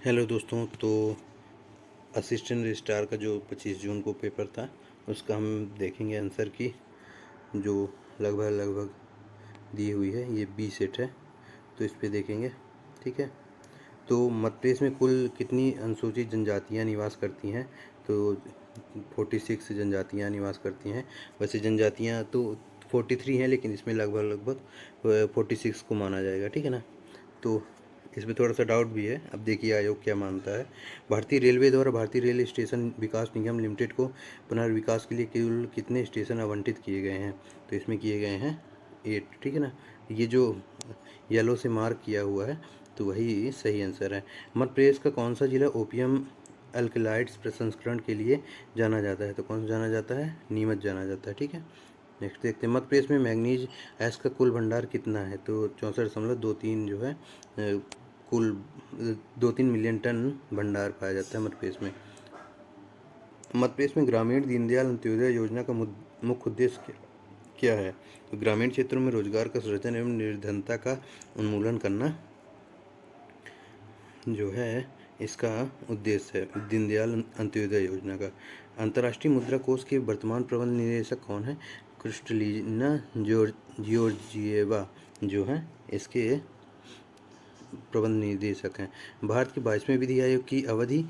Hello दोस्तों। तो assistant registrar का जो 25 जून को पेपर था उसका हम देखेंगे आंसर की, जो लगभग दी हुई है। ये बी सेट है तो इस पे देखेंगे। ठीक है। तो मध्य प्रदेश में कुल कितनी अनुसूचित जनजातियाँ निवास करती हैं? तो 46 जनजातियाँ निवास करती हैं। वैसे जनजातियाँ तो 43 हैं, लेकिन इसमें लगभग 46 को माना जाएगा। ठीक है ना। तो इसमें थोड़ा सा डाउट भी है। अब देखिए आयोग क्या मानता है। भारतीय रेलवे द्वारा भारतीय रेल स्टेशन विकास निगम लिमिटेड को पुनर्विकास के लिए कुल कितने स्टेशन आवंटित किए गए हैं? तो इसमें किए गए हैं 8। ठीक है ना। ये जो येलो से मार्क किया हुआ है तो वही सही आंसर है। मध्य प्रदेश का कौन सा जिला ओपियम अल्कलाइड्स प्रसंस्करण के लिए जाना जाता है? तो कौन सा जाना जाता है? नीमच जाना जाता है। ठीक है। नेक्स्ट देखते हैं, मध्य प्रदेश में मैग्नीज एस का कुल भंडार कितना है? तो 64.23 जो है कुल 2-3 मिलियन टन भंडार पाया जाता है मध्य प्रदेश में। मध्य प्रदेश में ग्रामीण दीनदयाल अंत्योदय योजना का मुख्य उद्देश्य क्या है? तो ग्रामीण क्षेत्रों में रोजगार का सृजन एवं निर्धनता का उन्मूलन करना जो है इसका उद्देश्य है दीनदयाल अंत्योदय योजना का। अंतर्राष्ट्रीय मुद्रा कोष के वर्तमान प्रबंध निदेशक कौन है? क्रिस्टलिना जॉर्जिएवा जो है इसके प्रबंध निदेशक हैं। भारत के 22वें विधि आयोग की अवधि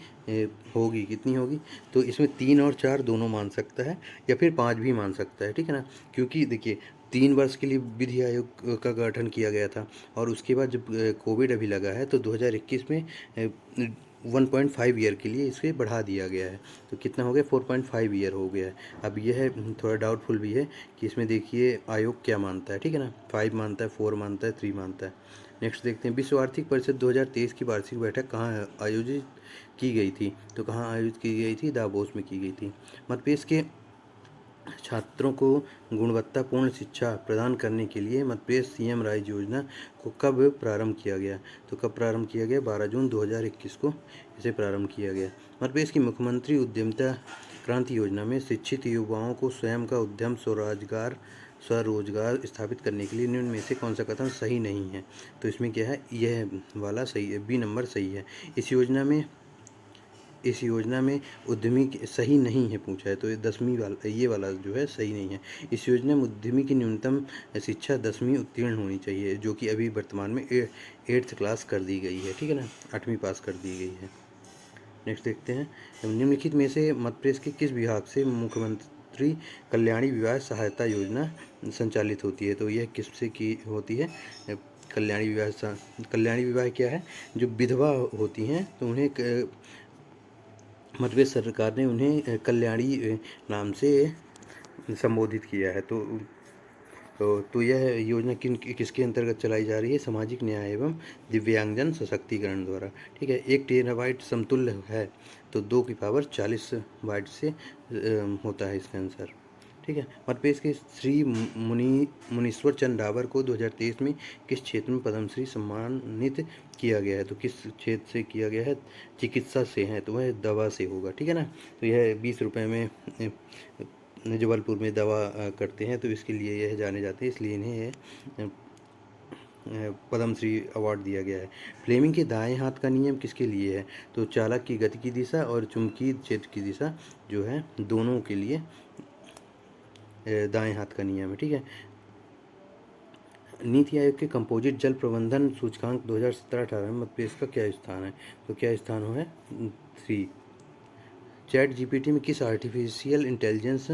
होगी कितनी होगी? तो इसमें 3 और 4 दोनों मान सकता है या फिर 5 भी मान सकता है। ठीक है ना। क्योंकि देखिए 3 वर्ष के लिए विधि आयोग का गठन किया गया था और उसके बाद जब कोविड अभी लगा है तो 2021 में 1.5 ईयर के लिए इसे बढ़ा दिया गया है। तो कितना हो गया? 4.5 ईयर हो गया है। अब यह है थोड़ा डाउटफुल भी है कि इसमें देखिए आयोग क्या मानता है। ठीक है ना। 5 मानता है, 4 मानता है, 3 मानता है। नेक्स्ट देखते हैं, विश्व आर्थिक परिषद 2023 की वार्षिक बैठक कहाँ आयोजित की गई थी? तो कहाँ आयोजित की गई थी? दावोस में की गई थी। मध्य प्रदेश के छात्रों को गुणवत्तापूर्ण शिक्षा प्रदान करने के लिए मध्य प्रदेश सीएम राइज योजना को कब प्रारंभ किया गया? तो कब प्रारंभ किया गया? 12 जून 2021 को इसे प्रारंभ किया गया। मध्य प्रदेश की मुख्यमंत्री उद्यमिता क्रांति योजना में शिक्षित युवाओं को स्वयं का उद्यम स्वरोजगार स्थापित करने के लिए निम्न में से कौन सा कथन सही नहीं है? तो इसमें क्या है? यह वाला सही है, बी नंबर सही है। इस योजना में उद्यमी सही नहीं है पूछा है, तो ये 10वीं वाला, ये वाला जो है सही नहीं है। इस योजना में उद्यमी की न्यूनतम शिक्षा 10वीं उत्तीर्ण होनी चाहिए, जो कि अभी वर्तमान में 8th क्लास कर दी गई है। ठीक है ना। 8वीं पास कर दी गई है। नेक्स्ट देखते हैं, निम्नलिखित में से मध्य प्रदेश के किस विभाग से मुख्यमंत्री कल्याणी विवाह सहायता योजना संचालित होती है? तो यह किससे की होती है? कल्याणी विवाह क्या है? जो विधवा होती हैं तो उन्हें मध्य प्रदेश सरकार ने उन्हें कल्याणी नाम से संबोधित किया है। तो यह योजना किसके अंतर्गत चलाई जा रही है? सामाजिक न्याय एवं दिव्यांगजन सशक्तिकरण द्वारा। ठीक है। 1 टेराबाइट समतुल्य है तो 2 की पावर 40 बाइट से होता है इसका आंसर। ठीक है। मध्य प्रदेश के श्री मुनीश्वर चंद डाबर को 2023 में किस क्षेत्र में पद्मश्री सम्मानित किया गया है? तो किस क्षेत्र से किया गया है? चिकित्सा से है तो वह दवा से होगा। ठीक है ना। तो यह 20 रुपये में जबलपुर में दवा करते हैं तो इसके लिए यह जाने जाते हैं, इसलिए इन्हें पद्मश्री अवार्ड दिया गया है। फ्लेमिंग के दाएं हाथ का नियम किसके लिए है? तो चालक की गति की दिशा और चुंबकीय क्षेत्र की दिशा जो है दोनों के लिए दाएं हाथ का नियम है। ठीक है। नीति आयोग के कंपोजिट जल प्रबंधन सूचकांक 2017-18 में मध्य प्रदेश का क्या स्थान है? तो क्या स्थान है? 3। चैट जीपीटी में किस आर्टिफिशियल इंटेलिजेंस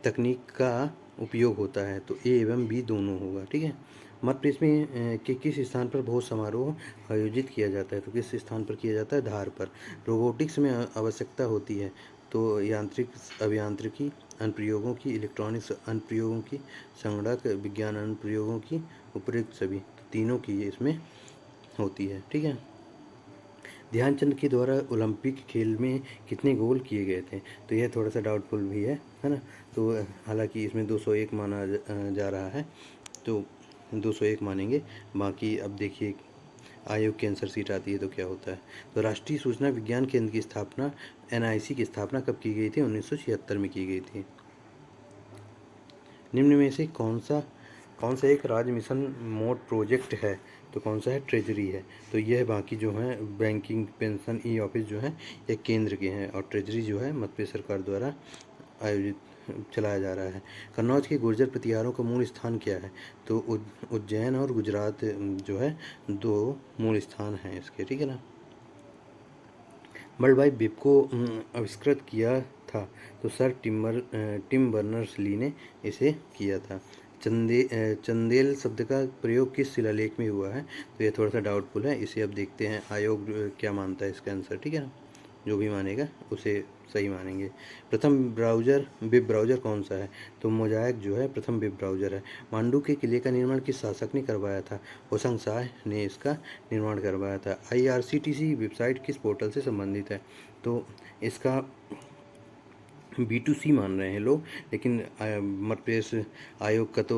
तकनीक का उपयोग होता है? तो ए एवं बी दोनों होगा। ठीक है। मध्य प्रदेश में के किस स्थान पर भोज समारोह आयोजित किया जाता है? तो किस स्थान पर किया जाता है? धार पर। रोबोटिक्स में आवश्यकता होती है तो यांत्रिक अभियांत्रिकी अनुप्रयोगों की, इलेक्ट्रॉनिक्स अनुप्रयोगों की, संगणक विज्ञान अनुप्रयोगों की, उपयुक्त सभी, तो तीनों की ये इसमें होती है। ठीक है। ध्यानचंद के द्वारा ओलंपिक खेल में कितने गोल किए गए थे? तो यह थोड़ा सा डाउटफुल भी है ना। तो हालांकि इसमें 201 माना जा रहा है तो 201 मानेंगे। बाकी अब देखिए आयोग की आंसर सीट आती है तो क्या होता है। तो राष्ट्रीय सूचना विज्ञान केंद्र की स्थापना NIC की स्थापना कब की गई थी? 1976 में की गई थी। निम्न में से कौन सा एक राज्य मिशन मोड प्रोजेक्ट है? तो कौन सा है, ट्रेजरी है। तो यह बाकी जो है बैंकिंग, पेंशन, ई ऑफिस जो है ये केंद्र के हैं, और ट्रेजरी जो है मध्य प्रदेश सरकार द्वारा आयोजित चलाया जा रहा है। कन्नौज के गुर्जर प्रतिहारों का मूल स्थान क्या है, तो उज्जैन और गुजरात जो है दो मूल स्थान हैं इसके, ठीक है ना। बर्ड भाई बिप को आविष्कृत किया था, तो सर टिम बर्नर्स ली ने इसे किया था। चंदेल शब्द का प्रयोग किस शिलालेख में हुआ है, तो ये थोड़ा सा डाउटफुल है, इसे अब देखते हैं आयोग क्या मानता है इसका आंसर, ठीक है ना। जो भी मानेगा उसे सही मानेंगे। प्रथम ब्राउज़र वेब ब्राउज़र कौन सा है, तो मोज़ाइक जो है प्रथम वेब ब्राउज़र है। मांडू के किले का निर्माण किस शासक ने करवाया था, होशंग शाह ने इसका निर्माण करवाया था। IRCTC वेबसाइट किस पोर्टल से संबंधित है, तो इसका B2C मान रहे हैं लोग, लेकिन मध्य प्रदेश आयोग का तो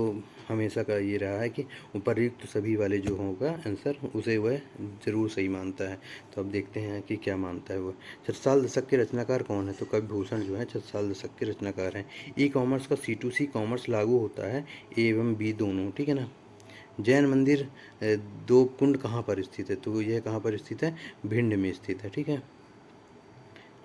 हमेशा का ये रहा है कि उपर्युक्त सभी वाले जो होगा आंसर उसे वह ज़रूर सही मानता है। तो अब देखते हैं कि क्या मानता है वह। छत्रसाल दशक के रचनाकार कौन है, तो कवि भूषण जो है छत्रसाल दशक के रचनाकार हैं। ई कॉमर्स का C2C कॉमर्स लागू होता है, A एवं B दोनों, ठीक है ना। जैन मंदिर दो कुंड कहाँ पर स्थित है, तो यह कहाँ पर स्थित है, भिंड में स्थित है, ठीक है।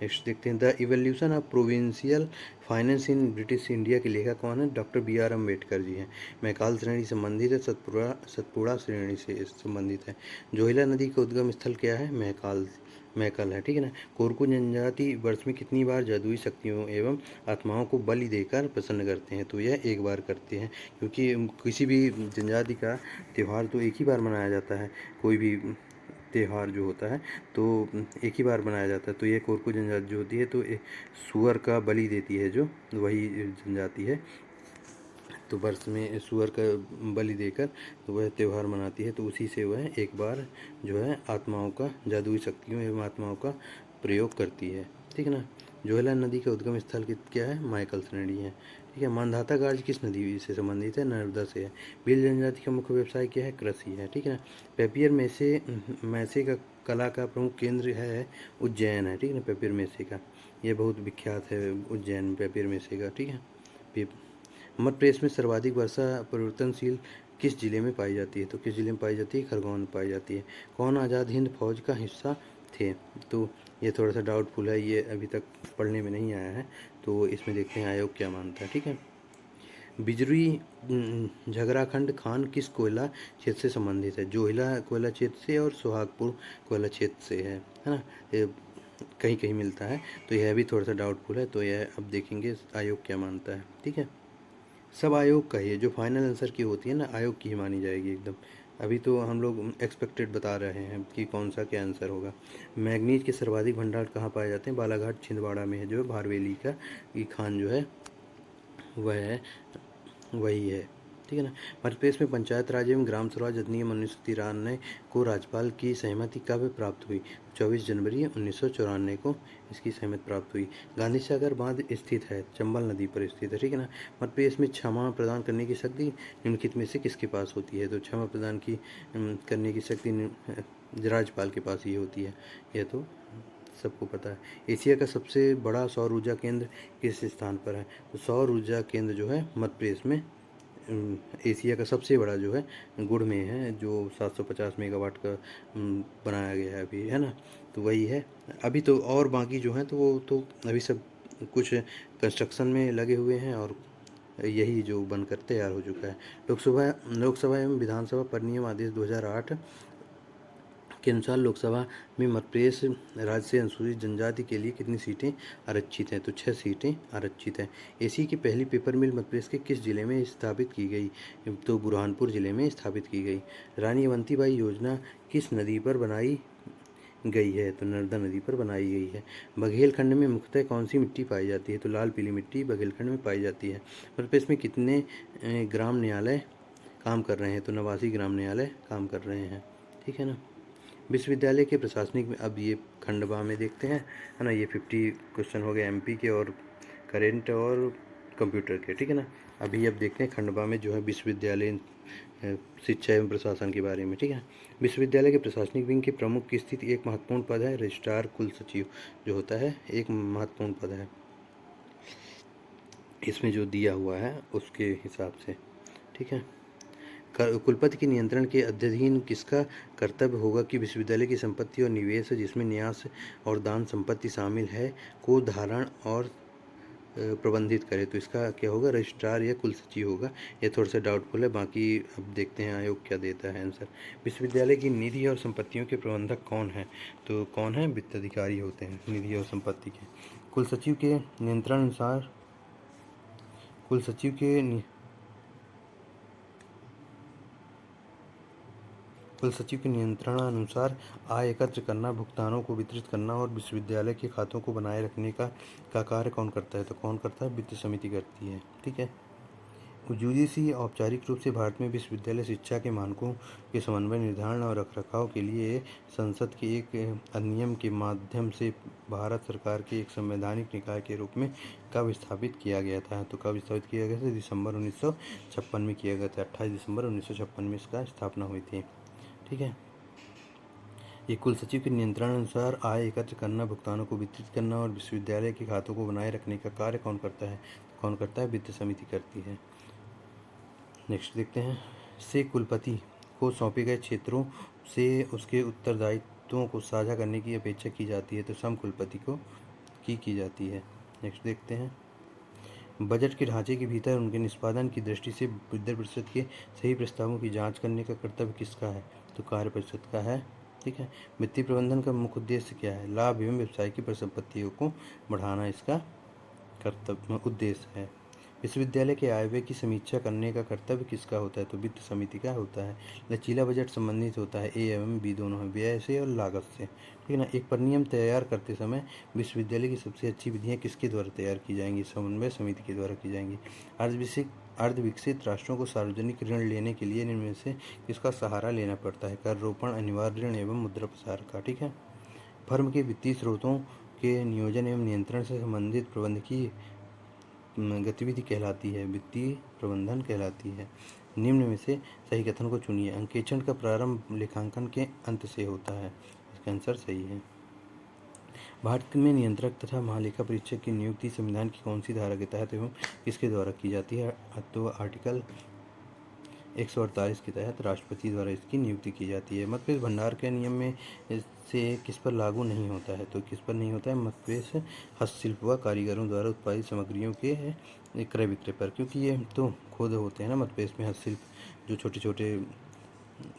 नेक्स्ट देखते हैं, the evolution of provincial finance in British India के लेखक कौन है, डॉक्टर B.R. अम्बेडकर जी हैं। मैकाल श्रेणी से संबंधित है, सतपुड़ा श्रेणी से संबंधित है। जोहिला नदी का उद्गम स्थल क्या है, मैकल है, ठीक है ना। कोरकू जनजाति वर्ष में कितनी बार जादुई शक्तियों एवं आत्माओं को बलि देकर प्रसन्न करते हैं, तो यह एक बार करते हैं, क्योंकि किसी भी जनजाति का त्यौहार तो एक ही बार मनाया जाता है। कोई भी त्यौहार जो होता है तो एक ही बार मनाया जाता है। तो ये कोरकू जनजाति जो होती है तो सुअर का बलि देती है, जो वही जनजाति है, तो वर्ष में सुअर का बलि देकर तो वह त्यौहार मनाती है। तो उसी से वह एक बार जो है आत्माओं का, जादुई शक्तियों एवं आत्माओं का प्रयोग करती है, ठीक है ना। जोहला नदी का उद्गम स्थल क्या है, माइकल श्रेणी है, ठीक है। मानधाता कार्य किस नदी से संबंधित है, नर्मदा से है। भील जनजाति का मुख्य व्यवसाय क्या है, कृषि है, ठीक है ना। पेपियर मैसे का कला का प्रमुख केंद्र है, उज्जैन है, ठीक है ना। पेपियर मैसे का ये बहुत विख्यात है, उज्जैन पेपियर मैसे का, ठीक है। मध्य प्रदेश में सर्वाधिक वर्षा परिवर्तनशील किस जिले में पाई जाती है, तो किस जिले में पाई जाती है, खरगोन में पाई जाती है। कौन आज़ाद हिंद फौज का हिस्सा थे, तो ये थोड़ा सा डाउटफुल है, ये अभी तक पढ़ने में नहीं आया है, तो इसमें देखते हैं आयोग क्या मानता है, ठीक है। बिजरी झगराखंड खान किस कोयला क्षेत्र से संबंधित है, जोहिला कोयला क्षेत्र से और सुहागपुर कोयला क्षेत्र से है ना। ये कहीं कहीं मिलता है, तो यह भी थोड़ा सा डाउटफुल है, तो यह अब देखेंगे आयोग क्या मानता है, ठीक है। सब आयोग का ही है, जो फाइनल आंसर की होती है ना आयोग की ही मानी जाएगी एकदम। अभी तो हम लोग एक्सपेक्टेड बता रहे हैं कि कौन सा क्या आंसर होगा। मैग्नीज के सर्वाधिक भंडार कहाँ पाए जाते हैं, बालाघाट छिंदवाड़ा में है, जो भारवेली का ये खान जो है वह है, वही है, ठीक है ना। मध्य प्रदेश में पंचायत राज एवं ग्राम स्वराज अधिनियम 1993 को राज्यपाल की सहमति कब प्राप्त हुई, 24 जनवरी 1994 को इसकी सहमति प्राप्त हुई। गांधी सागर बांध स्थित है, चंबल नदी पर स्थित है, ठीक है ना। मध्य प्रदेश में क्षमा प्रदान करने की शक्ति निम्नलिखित में से किसके पास होती है, तो क्षमा प्रदान की करने की शक्ति राज्यपाल के पास ही होती है, यह तो सबको पता है। एशिया का सबसे बड़ा सौर ऊर्जा केंद्र किस स्थान पर है, तो सौर ऊर्जा केंद्र जो है मध्य प्रदेश में एशिया का सबसे बड़ा जो है गुड़ में है, जो 750 मेगावाट का बनाया गया है अभी, है ना। तो वही है। अभी तो और बाकी जो है तो वो तो अभी सब कुछ कंस्ट्रक्शन में लगे हुए हैं, और यही जो बनकर तैयार हो चुका है। लोकसभा एवं विधानसभा परिनियम आदेश 2008 के अनुसार लोकसभा में मध्य प्रदेश राज्य से अनुसूचित जनजाति के लिए कितनी सीटें आरक्षित हैं, तो 6 सीटें आरक्षित हैं। एसी की पहली पेपर मिल मध्य प्रदेश के किस जिले में स्थापित की गई, तो बुरहानपुर जिले में स्थापित की गई। रानी अवंतीबाई योजना किस नदी पर बनाई गई है, तो नर्मदा नदी पर बनाई गई है। बघेलखंड में मुख्यतः कौन सी मिट्टी पाई जाती है, तो लाल पीली मिट्टी बघेलखंड में पाई जाती है। मध्य प्रदेश में कितने ग्राम न्यायालय काम कर रहे हैं, तो 89 ग्राम न्यायालय काम कर रहे हैं, ठीक है ना। विश्वविद्यालय के प्रशासनिक में अब ये खंडवा में देखते हैं, है ना। ये 50 क्वेश्चन हो गए एमपी के और करेंट और कंप्यूटर के, ठीक है ना। अभी अब देखते हैं खंडवा में जो है विश्वविद्यालय शिक्षा एवं प्रशासन के बारे में, ठीक है। विश्वविद्यालय के प्रशासनिक विंग के प्रमुख की स्थिति एक महत्वपूर्ण पद है, रजिस्ट्रार कुल सचिव जो होता है एक महत्वपूर्ण पद है, इसमें जो दिया हुआ है उसके हिसाब से, ठीक है। कुलपति के नियंत्रण के अधीन किसका कर्तव्य होगा कि विश्वविद्यालय की संपत्ति और निवेश जिसमें न्यास और दान संपत्ति शामिल है को धारण और प्रबंधित करे। तो इसका क्या होगा, रजिस्ट्रार या कुलसचिव होगा। ये थोड़ा सा डाउटफुल है, बाकी अब देखते हैं आयोग क्या देता है आंसर। विश्वविद्यालय की निधि और संपत्तियों के प्रबंधक कौन है, तो कौन है, वित्त अधिकारी होते हैं निधि और संपत्ति के। कुलसचिव के नियंत्रण अनुसार कुलसचिव के नियंत्रणानुसार आय एकत्र करना, भुगतानों को वितरित करना और विश्वविद्यालय के खातों को बनाए रखने का कार्य कौन करता है, तो कौन करता है, वित्त समिति करती है। ठीक है। यूजीसी औपचारिक रूप से भारत में विश्वविद्यालय शिक्षा के मानकों के समन्वय, निर्धारण और रखरखाव के लिए संसद के एक अधिनियम के माध्यम से भारत सरकार के एक संवैधानिक निकाय के रूप में कब स्थापित किया गया था, तो कब स्थापित किया गया था, दिसंबर 1956 में किया गया था। 28 दिसंबर 1956 में इसका स्थापना हुई थी। ठीक है। ये कुल सचिव के नियंत्रण अनुसार आय एकत्र करना, भुगतानों को वितरित करना और विश्वविद्यालय के खातों को बनाए रखने का कार्य कौन करता है, कौन करता है, वित्त समिति करती है। नेक्स्ट देखते हैं। से कुलपति को सौंपे गए क्षेत्रों से उसके उत्तरदायित्वों को साझा करने की अपेक्षा की जाती है, तो सम कुलपति को की जाती है। नेक्स्ट देखते हैं। बजट के ढांचे के भीतर उनके निष्पादन की दृष्टि से विद्या परिषद के सही प्रस्तावों की जांच करने का कर्तव्य किसका है, तो कार्य परिषद का है। ठीक है। वित्तीय प्रबंधन का मुख्य उद्देश्य क्या है, लाभ एवं व्यवसाय की परिसंपत्तियों को बढ़ाना इसका कर्तव्य उद्देश्य है। विश्वविद्यालय के आय व्यय की समीक्षा करने का कर्तव्य किसका होता है, तो वित्त समिति का होता है। लचीला बजट संबंधित होता है ए एवं बी दोनों है, व्यय से और लागत से। ठीक है ना। एक परिनियम तैयार करते समय विश्वविद्यालय की सबसे अच्छी विधियाँ किसके द्वारा तैयार की जाएंगी, समन्वय समिति के द्वारा की जाएंगी। अर्धविकसित राष्ट्रों को सार्वजनिक ऋण लेने के लिए इनमें से किसका सहारा लेना पड़ता है, कर रोपण, अनिवार्य ऋण एवं मुद्रा प्रसार का। ठीक है। फर्म के वित्तीय स्रोतों के नियोजन एवं नियंत्रण से संबंधित प्रबंधकीय गतिविधि कहलाती है, वित्तीय प्रबंधन कहलाती है। निम्न में से सही कथन को चुनिए। अंकेक्षण का प्रारंभ लेखांकन के अंत से होता है, इसका आंसर सही है। भारत में नियंत्रक तथा महालेखा परीक्षक की नियुक्ति संविधान की कौन सी धारा के तहत एवं किसके द्वारा की जाती है, तो आर्टिकल 148 के तहत राष्ट्रपति द्वारा इसकी नियुक्ति की जाती है। मतपेश भंडार के नियम में से किस पर लागू नहीं होता है, तो किस पर नहीं होता है, मतपेश हस्तशिल्प व कारीगरों द्वारा उत्पादित सामग्रियों के क्रय विक्रय पर, क्योंकि ये तो खुद होते हैं ना मतपेश में हस्तशिल्प, जो छोटे छोटे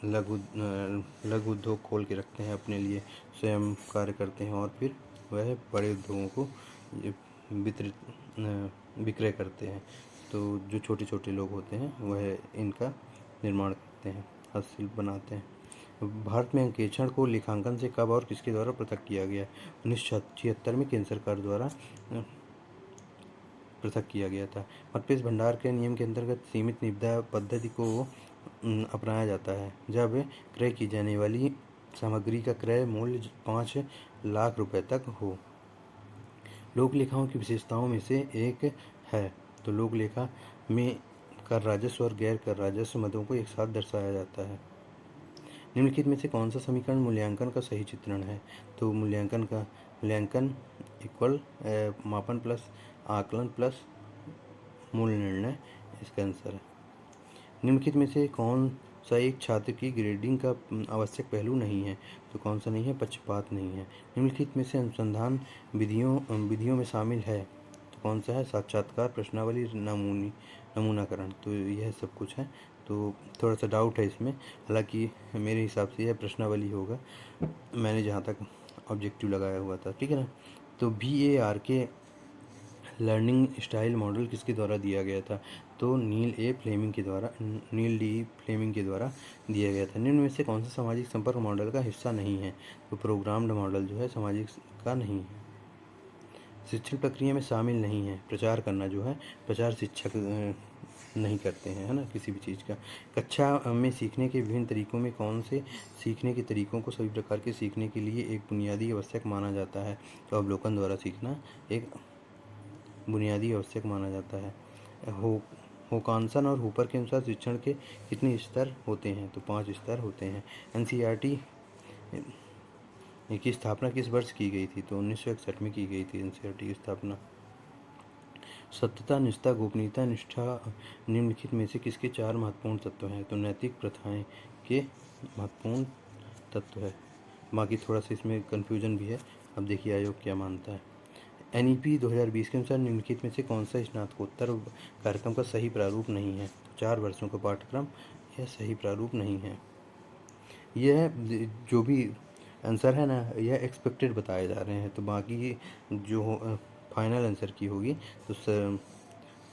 लघु उद्योग खोल के रखते हैं अपने लिए, स्वयं कार्य करते हैं और फिर वह बड़े उद्योगों को विक्रय करते हैं। तो जो छोटे छोटे लोग होते हैं वह इनका निर्माण करते हैं, हस्तशिल्प बनाते हैं। भारत में अंकेक्षण को लेखांकन से कब और किसके द्वारा पृथक किया गया, 1976 में केंद्र सरकार द्वारा पृथक किया गया था। मतपेश भंडार के नियम के अंतर्गत सीमित निविदा पद्धति को अपनाया जाता है जब क्रय की जाने वाली सामग्री का क्रय मूल्य 5 लाख रुपए तक हो। लोक लेखाओं की विशेषताओं में से एक है, तो लोक लेखा में कर राजस्व और गैर कर राजस्व मदों को एक साथ दर्शाया जाता है। निम्नलिखित में से कौन सा समीकरण मूल्यांकन का सही चित्रण है, तो मूल्यांकन इक्वल मापन प्लस आकलन प्लस मूल निर्णय, इसका आंसर है। निम्नलिखित में से कौन सा एक छात्र की ग्रेडिंग का आवश्यक पहलू नहीं है, तो कौन सा नहीं है, पक्षपात नहीं है। निम्नलिखित में से अनुसंधान विधियों में शामिल है, तो कौन सा है, साक्षात्कार, प्रश्नावली, नमूनाकरण, तो यह सब कुछ है। तो थोड़ा सा डाउट है इसमें, हालांकि मेरे हिसाब से यह प्रश्नावली होगा, मैंने जहाँ तक ऑब्जेक्टिव लगाया हुआ था। ठीक है ना। तो VAR के लर्निंग स्टाइल मॉडल किसके द्वारा दिया गया था, तो नील डी फ्लेमिंग के द्वारा दिया गया था। निम्न में से कौन सा सामाजिक संपर्क मॉडल का हिस्सा नहीं है, तो प्रोग्राम्ड मॉडल जो है सामाजिक का नहीं है। शिक्षण प्रक्रिया में शामिल नहीं है, प्रचार करना जो है, प्रचार शिक्षक नहीं करते हैं, है ना, किसी भी चीज़ का। कक्षा में सीखने के विभिन्न तरीकों में कौन से सीखने के तरीकों को सभी प्रकार के सीखने के लिए एक बुनियादी आवश्यक माना जाता है, तो अवलोकन द्वारा सीखना एक बुनियादी आवश्यक माना जाता है। होकांसन और हूपर के अनुसार शिक्षण के कितने स्तर होते हैं, तो 5 स्तर होते हैं। NCERT की स्थापना किस वर्ष की गई थी, तो 1961 में की गई थी NCERT की स्थापना। सत्यता, निष्ठा, गोपनीयता, निष्ठा निम्नलिखित में से किसके चार महत्वपूर्ण तत्व हैं? तो नैतिक प्रथाएं के महत्वपूर्ण तत्व है। बाकी थोड़ा सा इसमें कन्फ्यूजन भी है। अब देखिए आयोग क्या मानता है। NEP 2020 के अनुसार निम्नलिखित में से कौन सा स्नातकोत्तर कार्यक्रम का सही प्रारूप नहीं है? 4 वर्षों का पाठ्यक्रम यह सही प्रारूप नहीं है। यह जो भी आंसर है ना, यह एक्सपेक्टेड बताए जा रहे हैं, तो बाकी जो फाइनल आंसर की होगी तो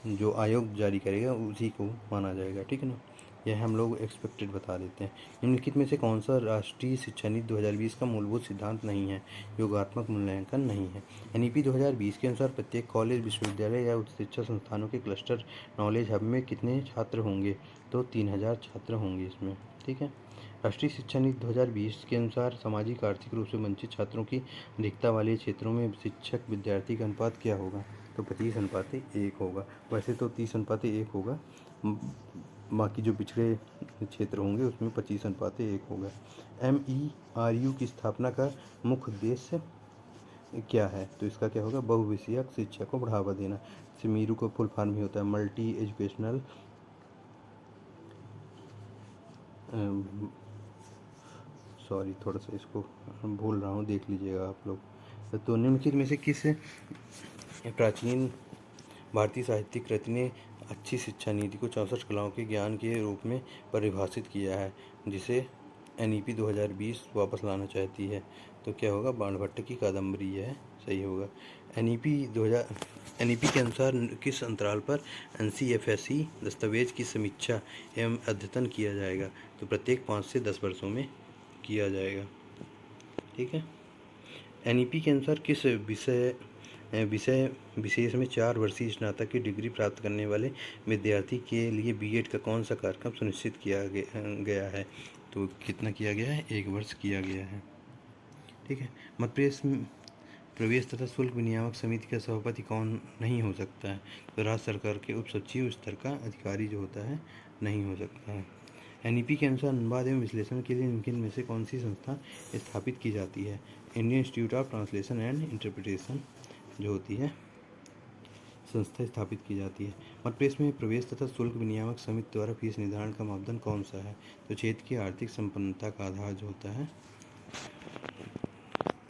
जो आयोग जारी करेगा उसी को माना जाएगा, ठीक है ना। यह हम लोग एक्सपेक्टेड बता देते हैं। निम्नलिखित में से कौन सा राष्ट्रीय शिक्षा नीति 2020 का मूलभूत सिद्धांत नहीं है? योगात्मक मूल्यांकन नहीं है। NEP 2020 के अनुसार प्रत्येक कॉलेज, विश्वविद्यालय या उच्च शिक्षा संस्थानों के क्लस्टर नॉलेज हब में कितने छात्र होंगे? तो 3000 छात्र होंगे इसमें, ठीक है। राष्ट्रीय शिक्षा नीति 2020 के अनुसार सामाजिक आर्थिक रूप से वंचित छात्रों की अधिकता वाले क्षेत्रों में शिक्षक विद्यार्थी का अनुपात क्या होगा? तो 25:1 होगा। वैसे तो 30:1 होगा, बाकी जो पिछड़े क्षेत्र होंगे उसमें 25:1 होगा। MERU की स्थापना का मुख्य उद्देश्य क्या है? तो इसका क्या होगा? बहुविषयक शिक्षा को बढ़ावा देना। जैसे मीरू का फुल फॉर्म ही होता है मल्टी एजुकेशनल, सॉरी थोड़ा सा इसको भूल रहा हूँ, देख लीजिएगा आप लोग। तो निम्नलिखित में से किस प्राचीन भारतीय साहित्यिक कृति ने अच्छी शिक्षा नीति को 64 कलाओं के ज्ञान के रूप में परिभाषित किया है, जिसे NEP 2020 वापस लाना चाहती है? तो क्या होगा? बाणभट्ट की कादम्बरी, यह सही होगा। NEP के अनुसार किस अंतराल पर NCFSE दस्तावेज की समीक्षा एवं अद्यतन किया जाएगा? तो प्रत्येक 5 से 10 वर्षों में किया जाएगा, ठीक है। NEP के अनुसार किस विषय विशेष में 4 वर्षीय स्नातक की डिग्री प्राप्त करने वाले विद्यार्थी के लिए BEd का कौन सा कार्यक्रम सुनिश्चित किया गया है? तो कितना किया गया है? 1 वर्ष किया गया है, ठीक है। मध्य प्रवेश तथा शुल्क विनियामक समिति का सभापति कौन नहीं हो सकता है? तो राज्य सरकार के उप सचिव स्तर का अधिकारी जो होता है नहीं हो सकता है। NEP के अनुसार अनुवाद एवं विश्लेषण के लिए निम्नलिखित में से कौन सी संस्था स्थापित की जाती है? Indian institute of translation and interpretation जो होती है संस्था स्थापित की जाती है। मध्य प्रदेश में प्रवेश तथा शुल्क विनियामक समिति द्वारा फीस निर्धारण का मापदंड कौन सा है? तो क्षेत्र की आर्थिक संपन्नता का आधार जो होता है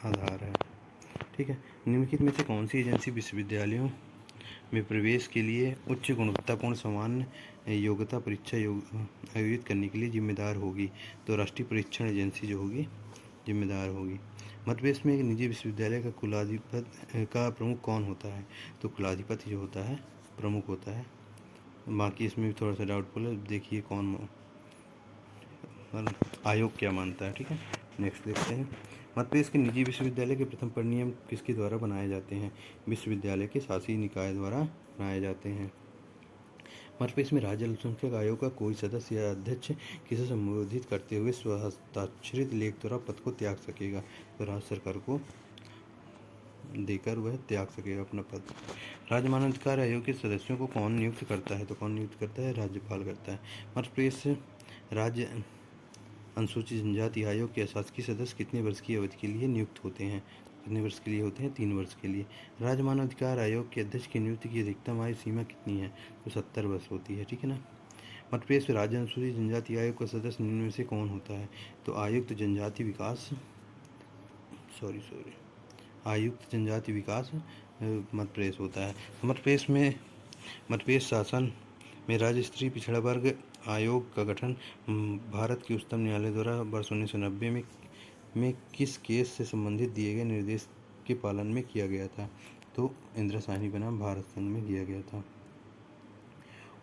आधार है, ठीक है। निम्नलिखित में से कौन सी एजेंसी विश्वविद्यालयों में प्रवेश के लिए उच्च गुणवत्तापूर्ण सामान्य योग्यता परीक्षा आयोजित करने के लिए जिम्मेदार होगी? तो राष्ट्रीय परीक्षण एजेंसी जो होगी जिम्मेदार होगी। मध्य प्रदेश में एक निजी विश्वविद्यालय का कुलाधिपति का प्रमुख कौन होता है? तो कुलाधिपति जो होता है प्रमुख होता है। बाकी इसमें भी थोड़ा सा डाउटफुल है, देखिए कौन आयोग क्या मानता है, ठीक है। नेक्स्ट देखते हैं। मध्य प्रदेश के निजी विश्वविद्यालय के प्रथम परिनियम किसके द्वारा बनाए जाते हैं? विश्वविद्यालय के शासी निकाय द्वारा बनाए जाते हैं। मध्य प्रदेश में राज्य अल्पसंख्यक आयोग का कोई सदस्य या अध्यक्ष किसे संबोधित करते हुए स्वहस्ताक्षरित लेख द्वारा पद को त्याग सकेगा? तो राज्य सरकार को देकर वह त्याग सकेगा अपना पद। राज्य मानवाधिकार आयोग के सदस्यों को कौन नियुक्त करता है? तो कौन नियुक्त करता है? राज्यपाल करता है। मध्य प्रदेश राज्य अनुसूचित जनजाति आयोग के शासकीय सदस्य कितने वर्ष की अवधि के लिए नियुक्त होते हैं? कितने वर्ष के लिए होते हैं? 3 वर्ष के लिए। राज्य मानवाधिकार आयोग के अध्यक्ष की नियुक्ति की अधिकतम आयु सीमा कितनी है? तो 70 वर्ष होती है, ठीक है ना। मध्य प्रदेश राज्य अनुसूचित जनजाति आयोग का सदस्य निम्न में से कौन होता है? तो आयुक्त जनजाति विकास मध्य प्रदेश होता है। मध्य प्रदेश शासन में राज्य स्तरीय पिछड़ा वर्ग आयोग का गठन भारत के उच्चतम न्यायालय द्वारा वर्ष 1990 में किस केस से संबंधित दिए गए निर्देश के पालन में किया गया था? तो इंदिरा साहनी बनाम भारत संघ में किया गया था।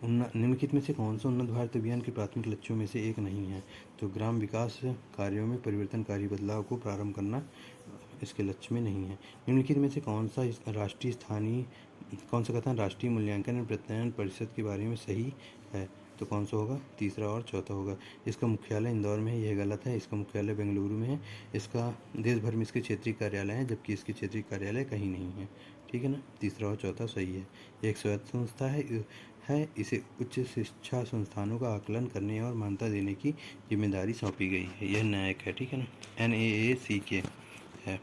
निम्नलिखित में से कौन सा उन्नत भारत अभियान के प्राथमिक लक्ष्यों में से एक नहीं है? तो ग्राम विकास कार्यों में परिवर्तनकारी बदलाव को प्रारंभ करना इसके लक्ष्य में नहीं है। निम्नलिखित में से कौन सा कथन राष्ट्रीय मूल्यांकन एवं प्रत्ययन परिषद के बारे में सही है? तो कौन सा होगा? तीसरा और चौथा होगा। इसका मुख्यालय इंदौर में है, यह गलत है। इसका मुख्यालय बेंगलुरु में है। इसका देश भर में इसके क्षेत्रीय कार्यालय हैं, जबकि इसके क्षेत्रीय कार्यालय कहीं नहीं है, ठीक है ना। तीसरा और चौथा सही है। यह एक स्वायत्त संस्था है। इसे उच्च शिक्षा संस्थानों का आकलन करने और मान्यता देने की जिम्मेदारी सौंपी गई है। यह न्यायिक है, ठीक है ना। NAACK है।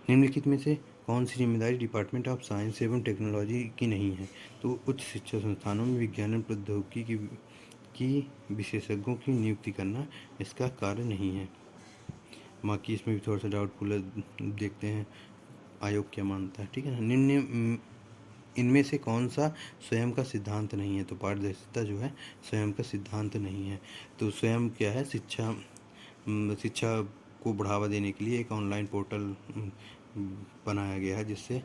निम्नलिखित में से कौन सी जिम्मेदारी डिपार्टमेंट ऑफ साइंस एवं टेक्नोलॉजी की नहीं है? तो उच्च शिक्षा संस्थानों में विज्ञान एवं प्रौद्योगिकी की विशेषज्ञों की नियुक्ति करना इसका कार्य नहीं है। बाकी इसमें भी थोड़ा सा डाउटफुल है, देखते हैं आयोग क्या मानता है। ठीक है ना। निम्न इनमें से कौन सा स्वयं का सिद्धांत नहीं है? तो पारदर्शिता जो है स्वयं का सिद्धांत नहीं है। तो स्वयं क्या है? शिक्षा को बढ़ावा देने के लिए एक ऑनलाइन पोर्टल बनाया गया है, जिससे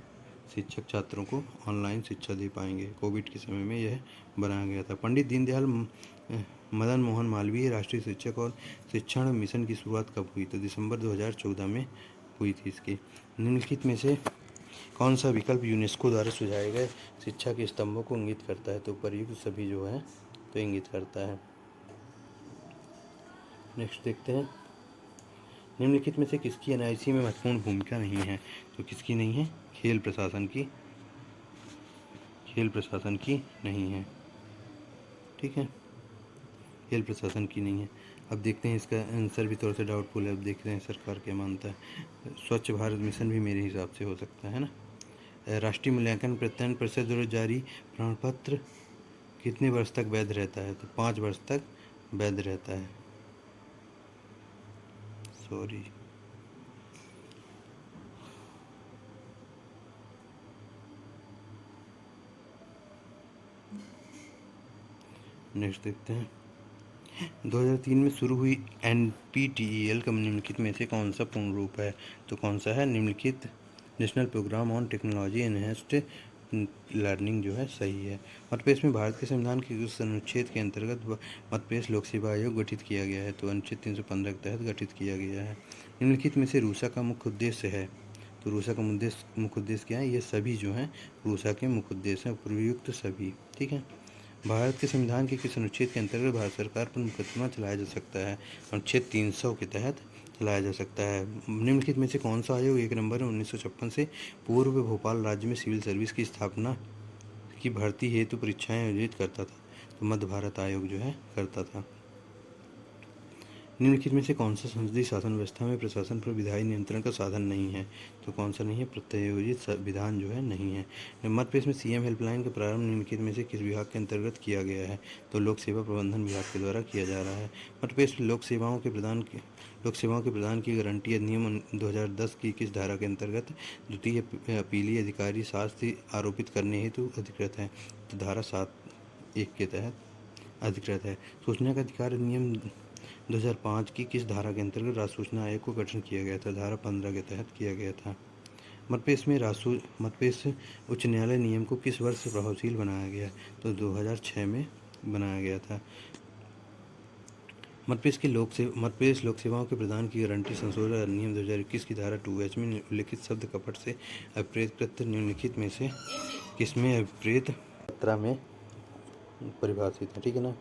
शिक्षक छात्रों को ऑनलाइन शिक्षा दे पाएंगे। कोविड के समय में यह बनाया गया था। पंडित दीनदयाल मदन मोहन मालवीय राष्ट्रीय शिक्षक और शिक्षण मिशन की शुरुआत कब हुई? तो दिसंबर 2014 में हुई थी इसकी। निम्नलिखित में से कौन सा विकल्प यूनेस्को द्वारा सुझाए गए शिक्षा के स्तंभों को इंगित करता है? तो उपर्युक्त सभी जो है तो इंगित करता है। नेक्स्ट देखते हैं, निम्नलिखित में से किसकी एनआईसी में महत्वपूर्ण भूमिका नहीं है? तो किसकी नहीं है? खेल प्रशासन की नहीं है। ठीक है, खेल प्रशासन की नहीं है। अब देखते हैं इसका आंसर भी थोड़ा सा डाउटफुल है। अब देखते हैं सरकार क्या मानता है। स्वच्छ भारत मिशन भी मेरे हिसाब से हो सकता है ना। राष्ट्रीय मूल्यांकन प्रत्ययन परिषद द्वारा जारी प्रमाण पत्र कितने वर्ष तक वैध रहता है? तो 5 वर्ष तक वैध रहता है। सॉरी, नेक्स्ट देखते हैं, 2003 में शुरू हुई NPTEL का निम्नलिखित में से कौन सा पूर्ण रूप है? तो कौन सा है? निम्नलिखित national programme on technology enhanced learning जो है सही है। मध्यप्रदेश में भारत के संविधान के उस अनुच्छेद के अंतर्गत मध्यप्रदेश लोक सेवा आयोग गठित किया गया है? तो अनुच्छेद 315 के तहत गठित किया गया है। निम्नलिखित में से रूसा का मुख्य उद्देश्य है? तो रूसा का मुख्य उद्देश्य क्या है? ये सभी जो हैं रूसा के मुख्य उद्देश्य हैं, उपयुक्त सभी। ठीक है। भारत के संविधान के किस अनुच्छेद के अंतर्गत भारत सरकार पर मुकदमा चलाया जा सकता है? अनुच्छेद 300 के तहत चलाया जा सकता है। निम्नलिखित में से कौन सा आयोग 1 नवंबर 1956 से पूर्व भोपाल राज्य में सिविल सर्विस की स्थापना की भर्ती हेतु परीक्षाएं आयोजित करता था? तो मध्य भारत आयोग जो है करता था। निम्नलिखित में से कौन सा संसदीय शासन व्यवस्था में प्रशासन पर विधायी नियंत्रण का साधन नहीं है? तो कौन सा नहीं है? प्रत्यायोजित विधान जो है नहीं है। मध्य प्रदेश में CM हेल्पलाइन का प्रारंभ निम्नलिखित में से किस विभाग के अंतर्गत किया गया है? तो लोक सेवा प्रबंधन विभाग के द्वारा किया जा रहा है। मध्य प्रदेश में लोक सेवाओं के प्रदान की गारंटी अधिनियम 2010 की किस धारा के अंतर्गत द्वितीय अपीलीय अधिकारी शास्ति आरोपित करने हेतु अधिकृत है? तो धारा 7(1) के तहत अधिकृत है। सूचना का अधिकार अधिनियम 2005 की किस धारा के अंतर्गत राज्य सूचना आयोग को गठन किया गया था? धारा 15 के तहत किया गया था। मध्य प्रदेश उच्च न्यायालय नियम को किस वर्ष प्रभावशील बनाया गया? तो 2006 में बनाया गया था। मध्य प्रदेश लोक सेवाओं के प्रदान की गारंटी संशोधन अधिनियम 2021 की धारा 2H में उल्लिखित शब्द कपट से अभिप्रेत प्रत्यय निम्नलिखित में से किसमें अभिप्रेत मात्रा में परिभाषित है? ठीक है ना।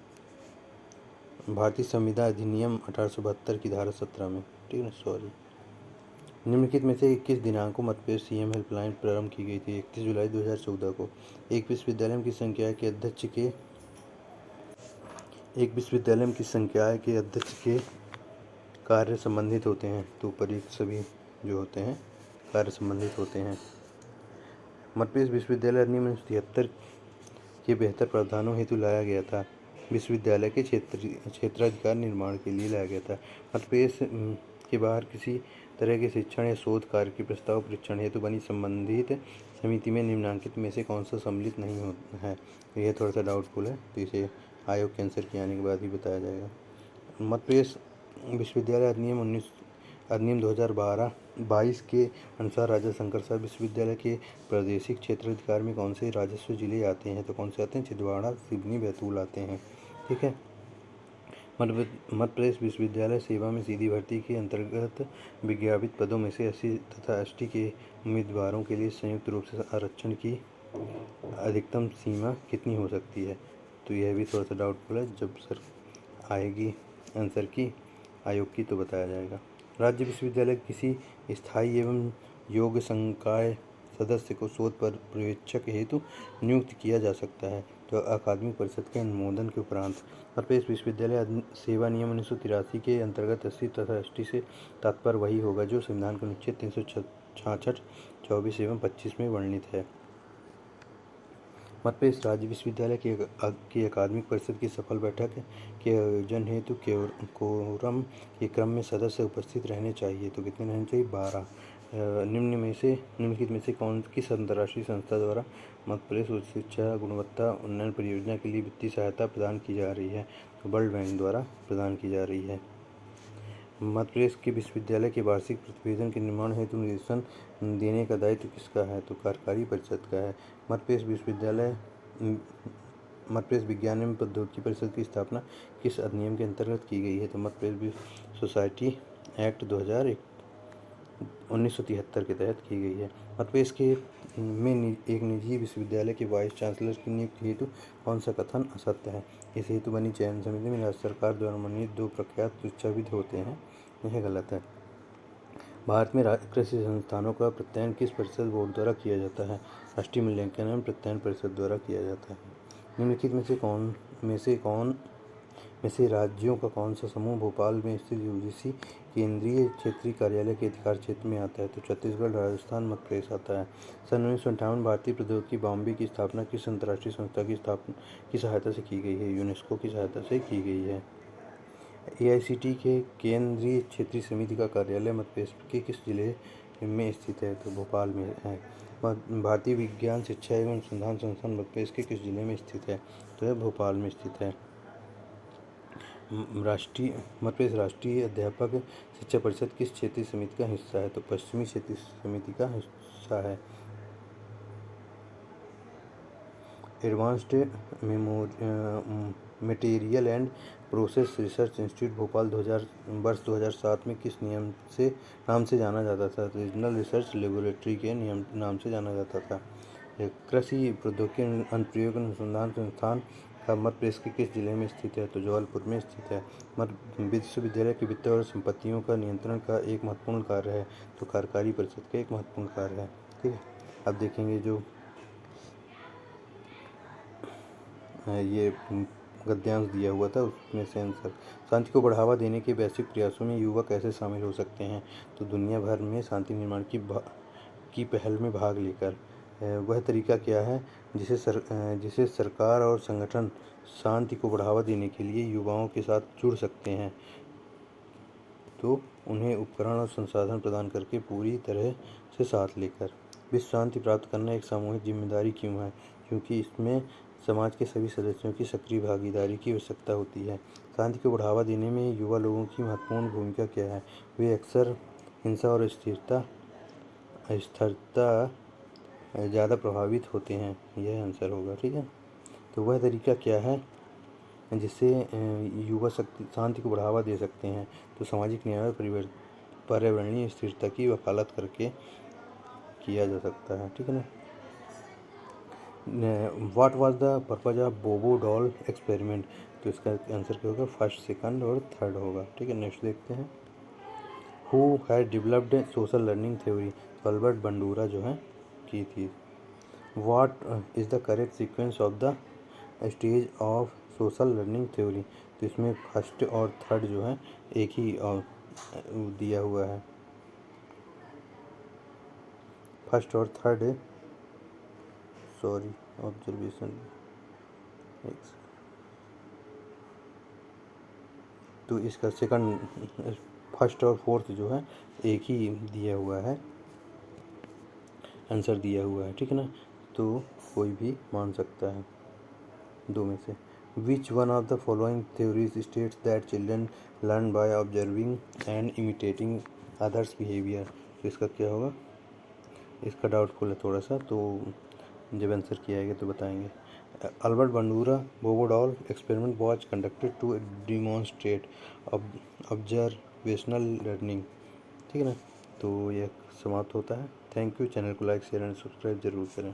भारतीय संविदा अधिनियम 1872 की धारा 17 में। ठीक है ना। सॉरी, निम्नलिखित में से 21 दिनांक को मध्य प्रदेश CM हेल्पलाइन प्रारंभ की गई थी? 31 जुलाई 2014 को। एक विश्वविद्यालय की संख्या के अध्यक्ष के कार्य संबंधित होते हैं? तो उपयुक्त सभी जो होते हैं कार्य संबंधित होते हैं। मध्य प्रदेश विश्वविद्यालय अधिनियम 73 के बेहतर प्रावधानों हेतु लाया गया था? विश्वविद्यालय के क्षेत्राधिकार निर्माण के लिए लाया गया था। मध्य प्रदेश के बाहर किसी तरह के शिक्षण या शोध कार्य के प्रस्ताव परीक्षण हेतु बनी संबंधित समिति में निम्नलिखित में से कौन सा सम्मिलित नहीं है? यह थोड़ा सा डाउटफुल है, तो इसे आयोग के आंसर के आने के बाद ही बताया जाएगा। मध्य प्रदेश विश्वविद्यालय अधिनियम 2022 के अनुसार राजा शंकर प्रसाद विश्वविद्यालय के प्रादेशिक क्षेत्राधिकार में कौन से राजस्व जिले आते हैं? तो कौन से आते हैं? छिंदवाड़ा, सिवनी, बैतूल आते हैं। ठीक है। मध्य प्रदेश विश्वविद्यालय सेवा में सीधी भर्ती के अंतर्गत विज्ञापित पदों में से SC तथा ST के उम्मीदवारों के लिए संयुक्त रूप से आरक्षण की अधिकतम सीमा कितनी हो सकती है? तो यह भी थोड़ा सा डाउटफुल है। जब सर आएगी आंसर की आयोग की तो बताया जाएगा। राज्य विश्वविद्यालय किसी स्थायी एवं योग्य संकाय सदस्य को शोध पर पर्यवेक्षक हेतु नियुक्त किया जा सकता है? तो अकादमिक परिषद के अनुमोदन के उपरांत मध्य प्रदेश विश्वविद्यालय सेवा नियम 1983 के अंतर्गत 80 तथा एसटी से तात्पर्य वही होगा जो संविधान के अनुच्छेद 366, 24 एवं 25 में वर्णित है। मध्य प्रदेश राज्य विश्वविद्यालय की अकादमिक परिषद की सफल बैठक के आयोजन हेतु कोरम के क्रम में सदस्य उपस्थित रहने चाहिए। तो कितने रहने चाहिए? 12। निम्नलिखित में से किस अंतर्राष्ट्रीय संस्था द्वारा मध्य प्रदेश उच्च शिक्षा गुणवत्ता उन्नयन परियोजना के लिए वित्तीय सहायता प्रदान की जा रही है? तो वर्ल्ड बैंक द्वारा प्रदान की जा रही है। मध्य प्रदेश के विश्वविद्यालय के वार्षिक प्रतिवेदन के निर्माण हेतु निर्देशन देने का दायित्व किसका है? तो कार्यकारी परिषद का है। मध्य प्रदेश विज्ञान एवं प्रौद्योगिकी परिषद की स्थापना किस अधिनियम के अंतर्गत की गई है? तो मध्य प्रदेश सोसाइटी एक्ट 1973 के तहत की गई है। मध्य प्रदेश में एक निजी विश्वविद्यालय के वाइस चांसलर की नियुक्ति हेतु कौन सा कथन असत्य है? इस हेतु बनी चयन समिति में राज्य सरकार द्वारा मनोनीत 2 प्रख्यात शिक्षाविद होते हैं, यह गलत है। भारत में कृषि संस्थानों का प्रत्ययन किस परिषद बोर्ड द्वारा किया जाता है? राष्ट्रीय मूल्यांकन एवं प्रत्ययन परिषद द्वारा किया जाता है। निम्नलिखित में से राज्यों का कौन सा समूह भोपाल में स्थित यूजीसी केंद्रीय क्षेत्रीय कार्यालय के अधिकार क्षेत्र में आता है? तो छत्तीसगढ़, राजस्थान, मध्य प्रदेश आता है। सन 1958 भारतीय प्रौद्योगिकी बॉम्बे की स्थापना किस अंतर्राष्ट्रीय संस्था की सहायता से की गई है? यूनेस्को की सहायता से की गई है। AICTE के केंद्रीय क्षेत्रीय समिति का कार्यालय मध्य प्रदेश के किस जिले में स्थित है? तो भोपाल में है। भारतीय विज्ञान शिक्षा एवं अनुसंधान संस्थान मध्य प्रदेश के किस जिले में स्थित है? तो यह भोपाल में स्थित है। मध्य प्रदेश राष्ट्रीय अध्यापक शिक्षा परिषद किस क्षेत्रीय समिति का हिस्सा है? तो पश्चिमी क्षेत्रीय समिति का हिस्सा है। Advanced material and process research institute Bhopal वर्ष 2007 में किस नाम से जाना जाता था? रीजनल रिसर्च लेबोरेटरी के नाम से जाना जाता था। कृषि प्रौद्योगिकी अनुप्रयोग अनुसंधान संस्थान का मध्य प्रदेश के किस जिले में स्थित है? तो जबलपुर में स्थित है। विश्वविद्यालय के वित्त और संपत्तियों का नियंत्रण का एक महत्वपूर्ण कार्य है? तो कार्यकारी परिषद का एक महत्वपूर्ण कार्य है। ठीक है, अब देखेंगे जो ये गद्यांश दिया हुआ था उसमें से आंसर। शांति को बढ़ावा देने के वैश्विक प्रयासों में युवा कैसे शामिल हो सकते हैं? तो दुनिया भर में शांति निर्माण की पहल में भाग लेकर। वह तरीका क्या है जिसे सरकार और संगठन शांति को बढ़ावा देने के लिए युवाओं के साथ जुड़ सकते हैं? तो उन्हें उपकरण और संसाधन प्रदान करके पूरी तरह से साथ लेकर। विश्व शांति प्राप्त करना एक सामूहिक जिम्मेदारी क्यों है? क्योंकि इसमें समाज के सभी सदस्यों की सक्रिय भागीदारी की आवश्यकता होती है। शांति को बढ़ावा देने में युवा लोगों की महत्वपूर्ण भूमिका क्या है? वे अक्सर हिंसा और स्थिरता ज़्यादा प्रभावित होते हैं, यह आंसर होगा। ठीक है, तो वह तरीका क्या है जिससे युवा शांति को बढ़ावा दे सकते हैं? तो सामाजिक न्याय और पर्यावरणीय स्थिरता की वकालत करके किया जा सकता है। ठीक है ना। What was the purpose of बोबो डॉल एक्सपेरिमेंट? तो इसका आंसर क्या होगा? फर्स्ट, सेकंड और थर्ड होगा। ठीक है, नेक्स्ट देखते हैं। Who had developed social learning theory? तो अल्बर्ट बंडूरा जो है की थी। What is the correct sequence of the stage of social learning theory? तो इसमें फर्स्ट और थर्ड जो है एक ही दिया हुआ है। फर्स्ट और थर्ड ऑब्जर्वेशन। तो इसका सेकंड, फर्स्ट और फोर्थ जो है एक ही दिया हुआ है, आंसर दिया हुआ है। ठीक है ना, तो कोई भी मान सकता है दो में से। Which one of the following theories states that children learn by observing and imitating others behaviour? तो इसका क्या होगा? इसका डाउटफुल है थोड़ा सा, तो जब आंसर किया जाएगा तो बताएंगे। Albert Bandura Bobo doll experiment was conducted to demonstrate observational learning. ठीक है ना, तो यह समाप्त होता है। Thank you. चैनल को लाइक शेयर एंड सब्सक्राइब जरूर करें।